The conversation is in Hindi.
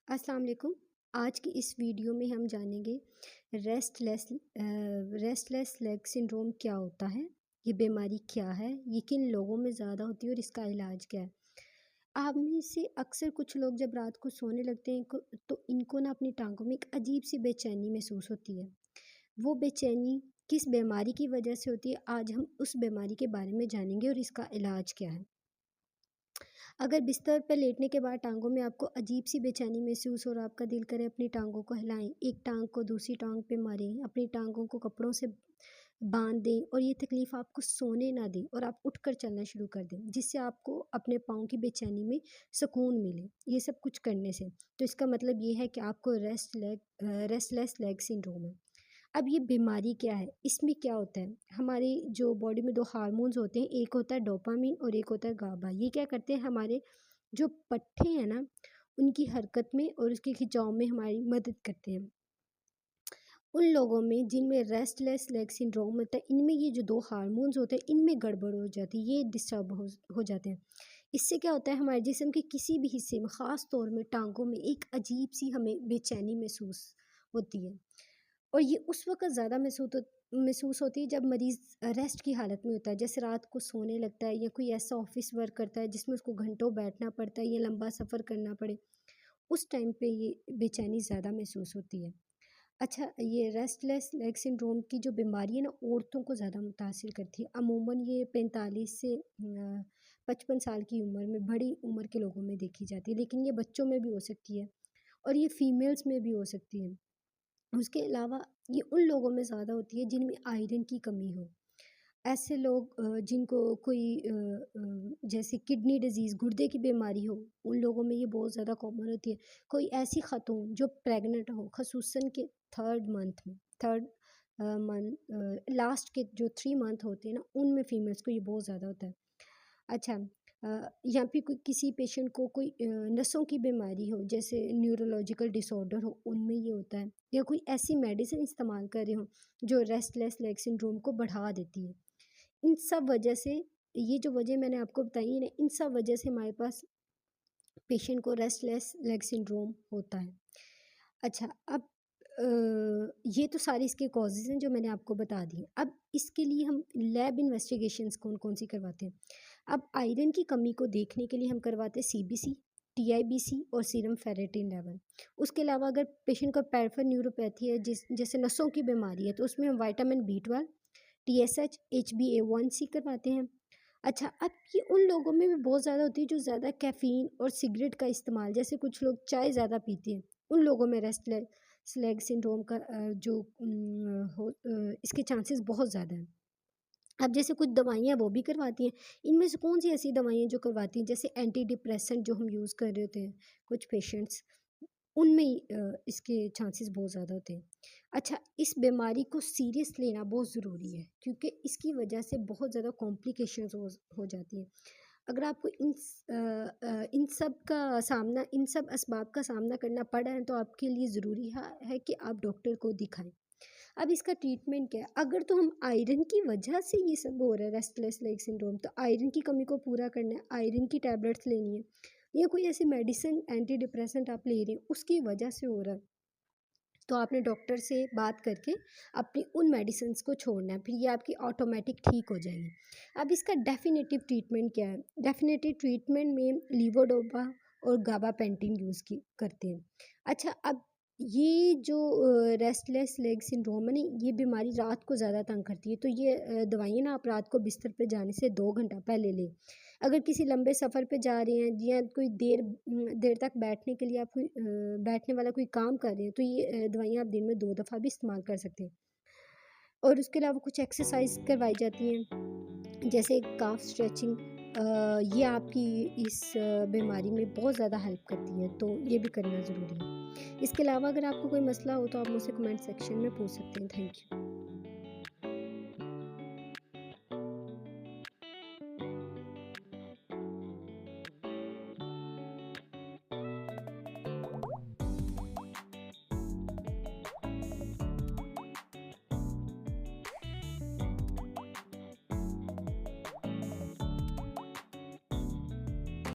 अस्सलाम वालेकुम। आज की इस वीडियो में हम जानेंगे रेस्टलेस लेग सिंड्रोम क्या होता है, ये बीमारी क्या है, ये किन लोगों में ज़्यादा होती है और इसका इलाज क्या है। आप में से अक्सर कुछ लोग जब रात को सोने लगते हैं तो इनको ना अपनी टांगों में एक अजीब सी बेचैनी महसूस होती है। वो बेचैनी किस बीमारी की वजह से होती है, आज हम उस बीमारी के बारे में जानेंगे और इसका इलाज क्या है। अगर बिस्तर पर लेटने के बाद टाँगों में आपको अजीब सी बेचैनी महसूस हो और आपका दिल करे अपनी टाँगों को हिलाएं, एक टाँग को दूसरी टाँग पे मारें, अपनी टाँगों को कपड़ों से बांध दें और ये तकलीफ़ आपको सोने ना दें और आप उठकर चलना शुरू कर दें, जिससे आपको अपने पाँव की बेचैनी में सुकून मिले। ये सब कुछ करने से तो इसका मतलब ये है कि आपको रेस्टलेस लेग सिंड्रोम है। अब ये बीमारी क्या है? इसमें क्या होता है, हमारी जो बॉडी में 2 हार्मोन्स होते हैं, एक होता है डोपामाइन और एक होता है गाबा। ये क्या करते हैं, हमारे जो पट्टे हैं ना, उनकी हरकत में और उसके खिंचाव में हमारी मदद करते हैं। उन लोगों में जिनमें रेस्टलेस लेग सिंड्रोम होता है, इनमें ये जो 2 हार्मोन्स होते हैं, इनमें गड़बड़ हो जाती है, ये डिस्टर्ब हो जाते हैं। इससे क्या होता है, हमारे जिस्म के किसी भी हिस्से में, ख़ास तौर में टाँगों में एक अजीब-सी हमें बेचैनी महसूस होती है। और ये उस वक़्त ज़्यादा महसूस होती है जब मरीज़ रेस्ट की हालत में होता है, जैसे रात को सोने लगता है या कोई ऐसा ऑफ़िस वर्क करता है जिसमें उसको घंटों बैठना पड़ता है या लंबा सफ़र करना पड़े, उस टाइम पे ये बेचैनी ज़्यादा महसूस होती है। अच्छा, ये रेस्टलेस लेग सिंड्रोम की जो बीमारी है ना, औरतों को ज़्यादा मुतासिर करती है। अमूमन ये 45 से 55 साल की उम्र में, बड़ी उम्र के लोगों में देखी जाती है, लेकिन ये बच्चों में भी हो सकती है और ये फीमेल्स में भी हो सकती है। उसके अलावा ये उन लोगों में ज़्यादा होती है जिनमें आयरन की कमी हो। ऐसे लोग जिनको कोई जैसे किडनी डिज़ीज़, गुर्दे की बीमारी हो, उन लोगों में ये बहुत ज़्यादा कॉमन होती है। कोई ऐसी ख़ातून जो प्रेग्नेंट हो, ख़ुसूसन के 3rd मंथ में, लास्ट के जो 3 मंथ होते हैं ना, उनमें फीमेल्स को ये बहुत ज़्यादा होता है। अच्छा, या फिर कोई किसी पेशेंट को कोई नसों की बीमारी हो, जैसे न्यूरोलॉजिकल डिसऑर्डर हो, उनमें ये होता है, या कोई ऐसी मेडिसिन इस्तेमाल कर रहे हो जो रेस्टलेस लेग सिंड्रोम को बढ़ा देती है। इन सब वजह से, ये जो वजह मैंने आपको बताई है ना, इन सब वजह से हमारे पास पेशेंट को रेस्टलेस लेग सिंड्रोम होता है। अच्छा, अब ये तो सारे इसके कॉजेज़ हैं जो मैंने आपको बता दिए। अब इसके लिए हम लैब इन्वेस्टिगेशंस कौन-कौन सी करवाते हैं। अब आयरन की कमी को देखने के लिए हम करवाते हैं सीबीसी, टीआईबीसी और सीरम फेरेटिन लेवल। उसके अलावा अगर पेशेंट को पेरिफेरल न्यूरोपैथी है, जैसे नसों की बीमारी है, तो उसमें हम विटामिन बी12, टीएसएच, एचबीए1सी करवाते हैं। अच्छा, अब ये उन लोगों में भी बहुत ज़्यादा होती है जो ज़्यादा कैफ़ीन और सिगरेट का इस्तेमाल, जैसे कुछ लोग चाय ज़्यादा पीते हैं, उन लोगों में रेस्टलेस लेग सिंड्रोम का इसके चांसेस बहुत ज़्यादा हैं। अब जैसे कुछ दवाइयाँ वो भी करवाती हैं, इनमें से कौन-सी ऐसी दवाइयाँ जो करवाती हैं, जैसे एंटी डिप्रेसेंट जो हम यूज़ कर रहे होते हैं, कुछ पेशेंट्स, उनमें इसके चांसेस बहुत ज़्यादा होते हैं। अच्छा, इस बीमारी को सीरियस लेना बहुत ज़रूरी है, क्योंकि इसकी वजह से बहुत ज़्यादा कॉम्प्लिकेशंस हो जाती हैं। अगर आपको इन सब असबाब का सामना करना पड़ रहा है, तो आपके लिए ज़रूरी है कि आप डॉक्टर को दिखाएँ। अब इसका ट्रीटमेंट क्या है? अगर तो हम आयरन की वजह से ये सब हो रहा है, रेस्टलेस लेग सिंड्रोम, तो आयरन की कमी को पूरा करना है, आयरन की टैबलेट्स लेनी है, या कोई ऐसी मेडिसिन एंटी डिप्रेसेंट आप ले रहे हैं, उसकी वजह से हो रहा है, तो आपने डॉक्टर से बात करके अपनी उन मेडिसिन्स को छोड़ना है, फिर ये आपकी ऑटोमेटिक ठीक हो जाएगी। अब इसका डेफिनेटिव ट्रीटमेंट क्या है? डेफिनेटिव ट्रीटमेंट में लीवोडोपा और गाबापेंटिन यूज़ की करते हैं। अच्छा, अब ये जो रेस्टलेस लेग सिंड्रोम है ना, ये बीमारी रात को ज़्यादा तंग करती है, तो ये दवाइयाँ ना आप रात को बिस्तर पे जाने से 2 घंटा पहले लें। अगर किसी लंबे सफ़र पे जा रहे हैं या कोई देर तक बैठने के लिए आप बैठने वाला कोई काम कर रहे हैं, तो ये दवाइयाँ आप दिन में 2 दफ़ा भी इस्तेमाल कर सकते हैं। और उसके अलावा कुछ एक्सरसाइज करवाई जाती हैं, जैसे काफ स्ट्रेचिंग, ये आपकी इस बीमारी में बहुत ज़्यादा हेल्प करती है, तो ये भी करना ज़रूरी है। इसके अलावा अगर आपको कोई मसला हो तो आप मुझसे कमेंट सेक्शन में पूछ सकते हैं। Thank you.